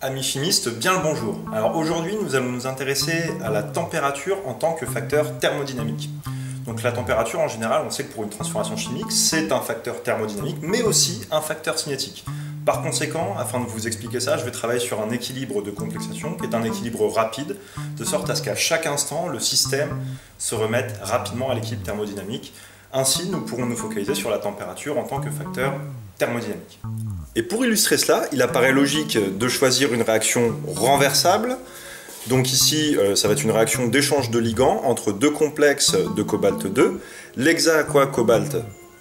Amis chimistes, bien le bonjour. Alors aujourd'hui, nous allons nous intéresser à la température en tant que facteur thermodynamique. Donc la température, en général, on sait que pour une transformation chimique, c'est un facteur thermodynamique, mais aussi un facteur cinétique. Par conséquent, afin de vous expliquer ça, je vais travailler sur un équilibre de complexation, qui est un équilibre rapide, de sorte à ce qu'à chaque instant, le système se remette rapidement à l'équilibre thermodynamique. Ainsi, nous pourrons nous focaliser sur la température en tant que facteur thermodynamique. Et pour illustrer cela, il apparaît logique de choisir une réaction renversable. Donc ici, ça va être une réaction d'échange de ligands entre deux complexes de cobalt 2, l'hexaquacobalt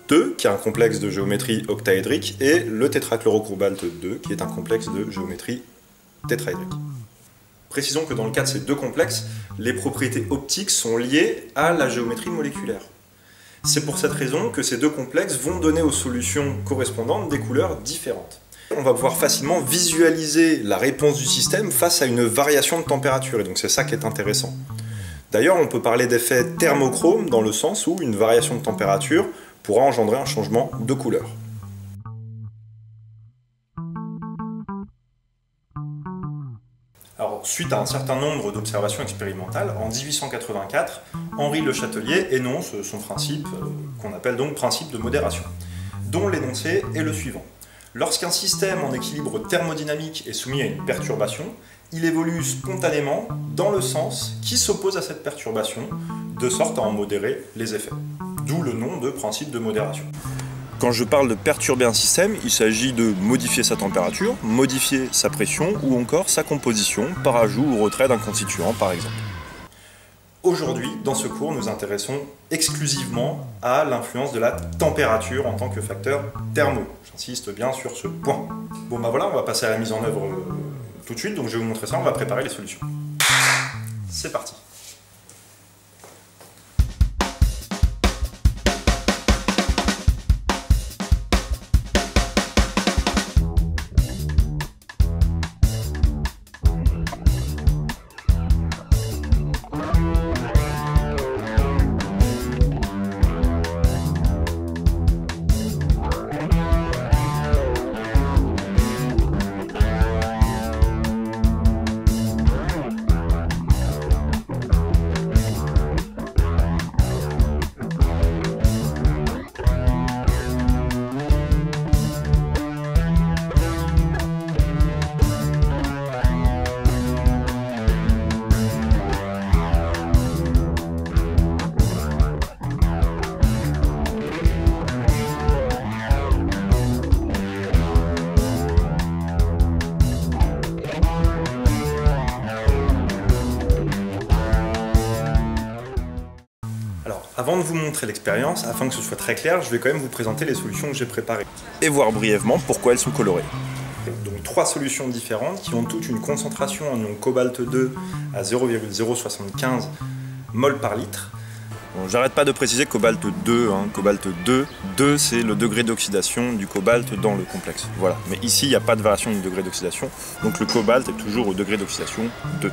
2, qui est un complexe de géométrie octaédrique, et le tétrachlorocobalt 2, qui est un complexe de géométrie tétraédrique. Précisons que dans le cas de ces deux complexes, les propriétés optiques sont liées à la géométrie moléculaire. C'est pour cette raison que ces deux complexes vont donner aux solutions correspondantes des couleurs différentes. On va pouvoir facilement visualiser la réponse du système face à une variation de température, et donc c'est ça qui est intéressant. D'ailleurs, on peut parler d'effet thermochrome dans le sens où une variation de température pourra engendrer un changement de couleur. Alors, suite à un certain nombre d'observations expérimentales, en 1884, Henri Le Chatelier énonce son principe, qu'on appelle donc principe de modération, dont l'énoncé est le suivant. Lorsqu'un système en équilibre thermodynamique est soumis à une perturbation, il évolue spontanément dans le sens qui s'oppose à cette perturbation, de sorte à en modérer les effets. D'où le nom de principe de modération. Quand je parle de perturber un système, il s'agit de modifier sa température, modifier sa pression ou encore sa composition par ajout ou retrait d'un constituant par exemple. Aujourd'hui, dans ce cours, nous intéressons exclusivement à l'influence de la température en tant que facteur thermo. J'insiste bien sur ce point. Bon bah voilà, on va passer à la mise en œuvre tout de suite, donc je vais vous montrer ça, on va préparer les solutions. C'est parti. Avant de vous montrer l'expérience, afin que ce soit très clair, je vais quand même vous présenter les solutions que j'ai préparées et voir brièvement pourquoi elles sont colorées. Donc 3 solutions différentes qui ont toutes une concentration en ion cobalt 2 à 0,075 mol par litre. Bon, j'arrête pas de préciser cobalt 2, cobalt 2, 2 c'est le degré d'oxydation du cobalt dans le complexe. Voilà, mais ici il n'y a pas de variation du degré d'oxydation, donc le cobalt est toujours au degré d'oxydation 2.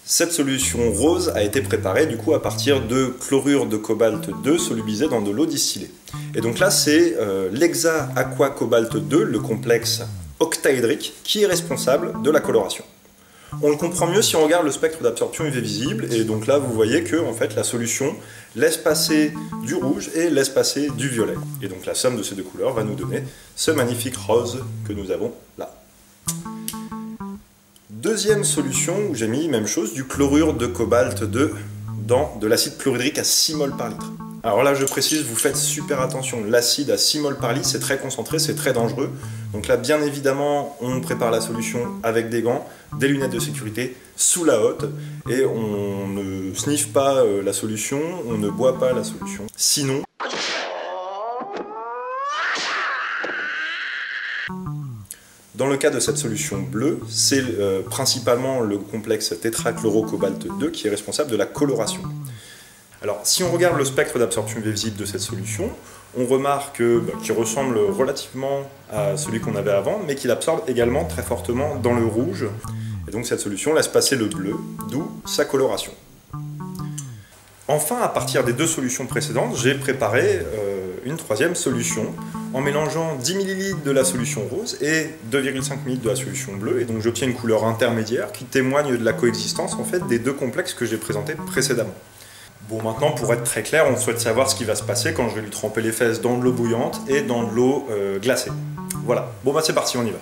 Cette solution rose a été préparée du coup à partir de chlorure de cobalt 2 solubilisé dans de l'eau distillée. Et donc là c'est l'hexaquacobalt 2, le complexe octaédrique, qui est responsable de la coloration. On le comprend mieux si on regarde le spectre d'absorption UV visible, et donc là vous voyez que en fait, la solution laisse passer du rouge et laisse passer du violet. Et donc la somme de ces deux couleurs va nous donner ce magnifique rose que nous avons là. Deuxième solution où j'ai mis, même chose, du chlorure de cobalt 2 dans de l'acide chlorhydrique à 6 mol par litre. Alors là, je précise, vous faites super attention, l'acide à 6 mol par litre, c'est très concentré, c'est très dangereux. Donc là, bien évidemment, on prépare la solution avec des gants, des lunettes de sécurité, sous la hotte, et on ne sniffe pas la solution, on ne boit pas la solution. Sinon, dans le cas de cette solution bleue, c'est principalement le complexe tétrachlorocobalt 2 qui est responsable de la coloration. Alors, si on regarde le spectre d'absorption UV visible de cette solution, on remarque qu'il ressemble relativement à celui qu'on avait avant, mais qu'il absorbe également très fortement dans le rouge. Et donc cette solution laisse passer le bleu, d'où sa coloration. Enfin, à partir des deux solutions précédentes, j'ai préparé une troisième solution en mélangeant 10 ml de la solution rose et 2,5 ml de la solution bleue. Et donc j'obtiens une couleur intermédiaire qui témoigne de la coexistence en fait, des deux complexes que j'ai présentés précédemment. Bon, maintenant, pour être très clair, on souhaite savoir ce qui va se passer quand je vais lui tremper les fesses dans de l'eau bouillante et dans de l'eau glacée. Voilà, bon bah c'est parti, on y va.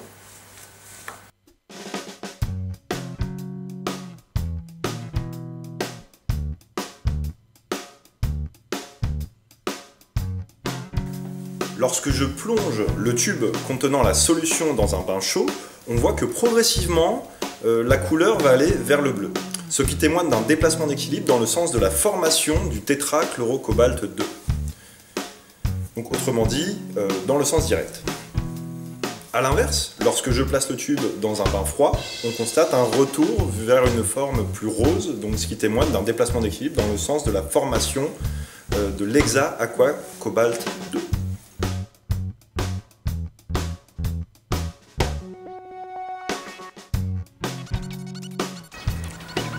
Lorsque je plonge le tube contenant la solution dans un bain chaud, on voit que progressivement, la couleur va aller vers le bleu, ce qui témoigne d'un déplacement d'équilibre dans le sens de la formation du tétrachlorocobalt 2. Donc autrement dit, dans le sens direct. A l'inverse, lorsque je place le tube dans un bain froid, on constate un retour vers une forme plus rose, donc ce qui témoigne d'un déplacement d'équilibre dans le sens de la formation de l'hexa-aqua-cobalt 2.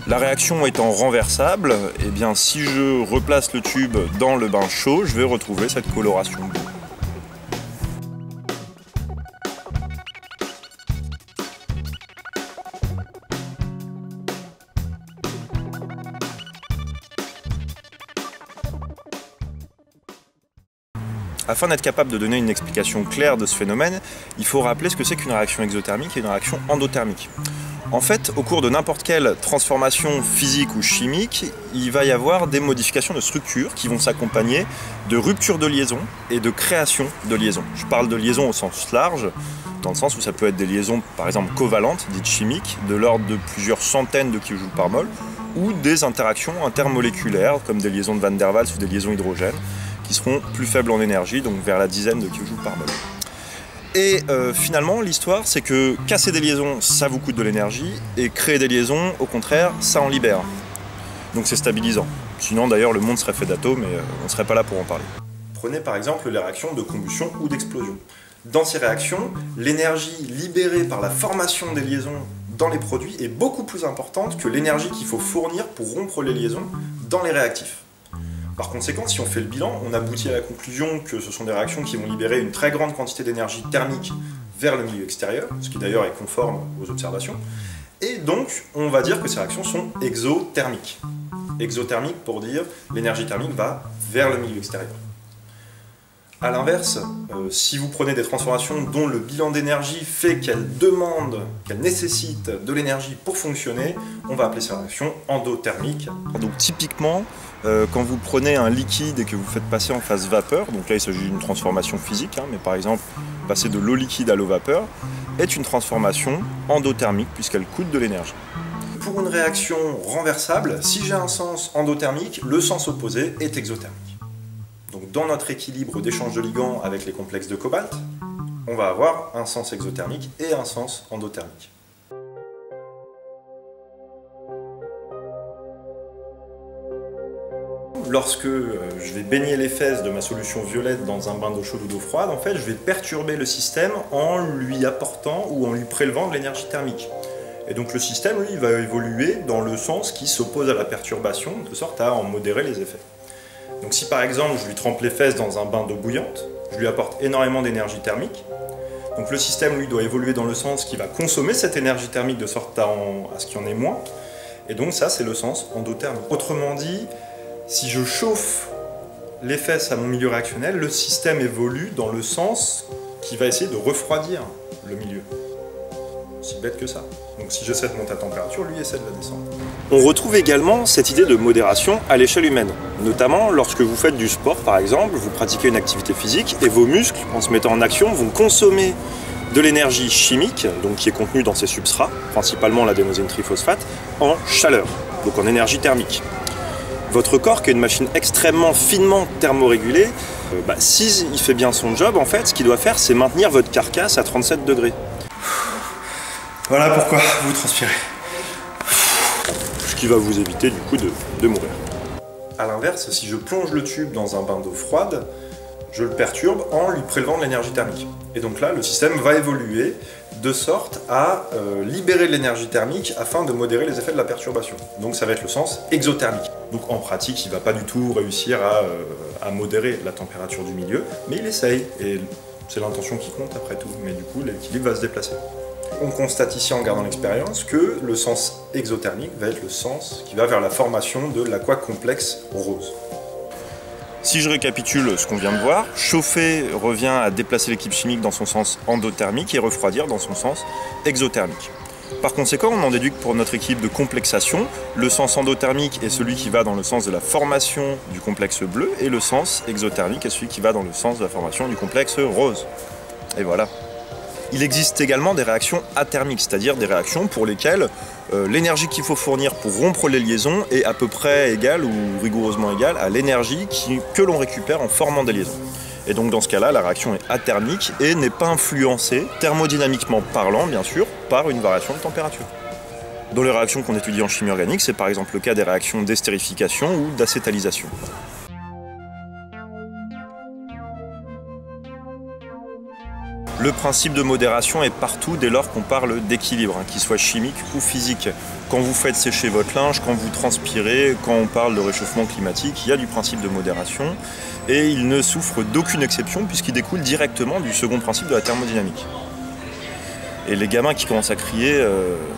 La réaction étant renversable, eh bien, si je replace le tube dans le bain chaud, je vais retrouver cette coloration bleue. Afin d'être capable de donner une explication claire de ce phénomène, il faut rappeler ce que c'est qu'une réaction exothermique et une réaction endothermique. En fait, au cours de n'importe quelle transformation physique ou chimique, il va y avoir des modifications de structure qui vont s'accompagner de ruptures de liaison et de création de liaisons. Je parle de liaisons au sens large, dans le sens où ça peut être des liaisons, par exemple, covalentes, dites chimiques, de l'ordre de plusieurs centaines de kilojoules par mol, ou des interactions intermoléculaires, comme des liaisons de Van der Waals ou des liaisons hydrogènes, qui seront plus faibles en énergie, donc vers la dizaine de kilojoules par mol. Et finalement, l'histoire, c'est que casser des liaisons, ça vous coûte de l'énergie, et créer des liaisons, au contraire, ça en libère. Donc c'est stabilisant. Sinon, d'ailleurs, le monde serait fait d'atomes, et on ne serait pas là pour en parler. Prenez par exemple les réactions de combustion ou d'explosion. Dans ces réactions, l'énergie libérée par la formation des liaisons dans les produits est beaucoup plus importante que l'énergie qu'il faut fournir pour rompre les liaisons dans les réactifs. Par conséquent, si on fait le bilan, on aboutit à la conclusion que ce sont des réactions qui vont libérer une très grande quantité d'énergie thermique vers le milieu extérieur, ce qui d'ailleurs est conforme aux observations, et donc on va dire que ces réactions sont exothermiques. Exothermique pour dire l'énergie thermique va vers le milieu extérieur. A l'inverse, si vous prenez des transformations dont le bilan d'énergie fait qu'elles nécessitent de l'énergie pour fonctionner, on va appeler ces réactions endothermiques. Donc typiquement, quand vous prenez un liquide et que vous faites passer en phase vapeur, donc là il s'agit d'une transformation physique, mais par exemple passer de l'eau liquide à l'eau vapeur, est une transformation endothermique puisqu'elle coûte de l'énergie. Pour une réaction renversable, si j'ai un sens endothermique, le sens opposé est exothermique. Donc dans notre équilibre d'échange de ligands avec les complexes de cobalt, on va avoir un sens exothermique et un sens endothermique. Lorsque je vais baigner les fesses de ma solution violette dans un bain d'eau chaude ou d'eau froide, en fait, je vais perturber le système en lui apportant ou en lui prélevant de l'énergie thermique. Et donc le système, lui, va évoluer dans le sens qui s'oppose à la perturbation, de sorte à en modérer les effets. Donc si par exemple je lui trempe les fesses dans un bain d'eau bouillante, je lui apporte énormément d'énergie thermique. Donc le système, lui, doit évoluer dans le sens qui va consommer cette énergie thermique de sorte à ce qu'il y en ait moins. Et donc ça, c'est le sens endothermique. Autrement dit, si je chauffe les fesses à mon milieu réactionnel, le système évolue dans le sens qui va essayer de refroidir le milieu. Aussi bête que ça. Donc si j'essaie de monter la température, lui essaie de la descendre. On retrouve également cette idée de modération à l'échelle humaine. Notamment lorsque vous faites du sport par exemple, vous pratiquez une activité physique et vos muscles, en se mettant en action, vont consommer de l'énergie chimique, donc qui est contenue dans ces substrats, principalement l'adénosine triphosphate, en chaleur, donc en énergie thermique. Votre corps, qui est une machine extrêmement finement thermorégulée, s'il fait bien son job, en fait, ce qu'il doit faire, c'est maintenir votre carcasse à 37 degrés. Voilà pourquoi vous transpirez. Ce qui va vous éviter du coup de mourir. A l'inverse, si je plonge le tube dans un bain d'eau froide, je le perturbe en lui prélevant de l'énergie thermique. Et donc là, le système va évoluer de sorte à libérer de l'énergie thermique afin de modérer les effets de la perturbation. Donc ça va être le sens exothermique. Donc en pratique, il ne va pas du tout réussir à modérer la température du milieu, mais il essaye. Et c'est l'intention qui compte après tout. Mais du coup, l'équilibre va se déplacer. On constate ici en regardant l'expérience que le sens exothermique va être le sens qui va vers la formation de l'aqua complexe rose. Si je récapitule ce qu'on vient de voir, chauffer revient à déplacer l'équilibre chimique dans son sens endothermique et refroidir dans son sens exothermique. Par conséquent, on en déduit que pour notre équilibre de complexation, le sens endothermique est celui qui va dans le sens de la formation du complexe bleu et le sens exothermique est celui qui va dans le sens de la formation du complexe rose. Et voilà. Il existe également des réactions athermiques, c'est-à-dire des réactions pour lesquelles l'énergie qu'il faut fournir pour rompre les liaisons est à peu près égale ou rigoureusement égale à l'énergie que l'on récupère en formant des liaisons. Et donc dans ce cas-là, la réaction est athermique et n'est pas influencée, thermodynamiquement parlant bien sûr, par une variation de température. Dans les réactions qu'on étudie en chimie organique, c'est par exemple le cas des réactions d'estérification ou d'acétalisation. Le principe de modération est partout dès lors qu'on parle d'équilibre, qu'il soit chimique ou physique. Quand vous faites sécher votre linge, quand vous transpirez, quand on parle de réchauffement climatique, il y a du principe de modération et il ne souffre d'aucune exception puisqu'il découle directement du second principe de la thermodynamique. Et les gamins qui commencent à crier,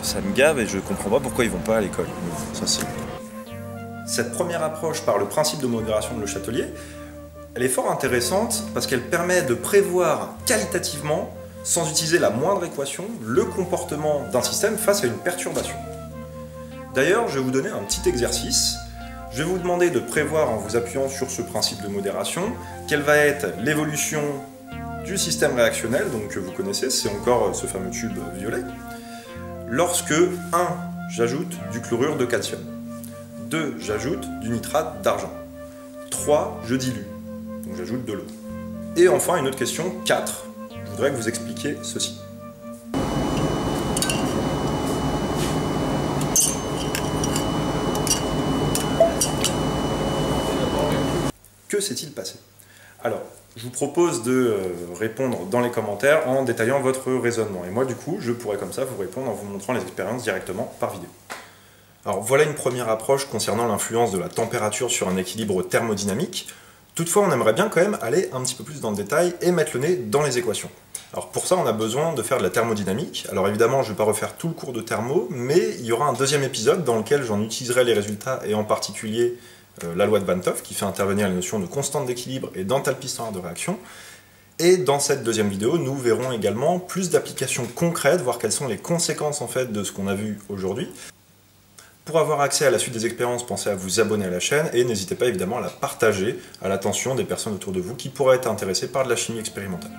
ça me gave et je comprends pas pourquoi ils vont pas à l'école. Cette première approche par le principe de modération de Le Chatelier, elle est fort intéressante parce qu'elle permet de prévoir qualitativement, sans utiliser la moindre équation, le comportement d'un système face à une perturbation. D'ailleurs, je vais vous donner un petit exercice. Je vais vous demander de prévoir, en vous appuyant sur ce principe de modération, quelle va être l'évolution du système réactionnel, donc que vous connaissez, c'est encore ce fameux tube violet, lorsque 1. J'ajoute du chlorure de calcium, 2. J'ajoute du nitrate d'argent, 3. Je dilue. Donc j'ajoute de l'eau. Et enfin, une autre question, 4. Je voudrais que vous expliquiez ceci. Que s'est-il passé? Alors, je vous propose de répondre dans les commentaires en détaillant votre raisonnement. Et moi, du coup, je pourrais comme ça vous répondre en vous montrant les expériences directement par vidéo. Alors, voilà une première approche concernant l'influence de la température sur un équilibre thermodynamique. Toutefois, on aimerait bien quand même aller un petit peu plus dans le détail et mettre le nez dans les équations. Alors pour ça, on a besoin de faire de la thermodynamique. Alors évidemment, je ne vais pas refaire tout le cours de thermo, mais il y aura un deuxième épisode dans lequel j'en utiliserai les résultats et en particulier la loi de Van 't Hoff qui fait intervenir les notions de constante d'équilibre et d'enthalpie standard de réaction. Et dans cette deuxième vidéo, nous verrons également plus d'applications concrètes, voir quelles sont les conséquences en fait de ce qu'on a vu aujourd'hui. Pour avoir accès à la suite des expériences, pensez à vous abonner à la chaîne et n'hésitez pas évidemment à la partager à l'attention des personnes autour de vous qui pourraient être intéressées par de la chimie expérimentale.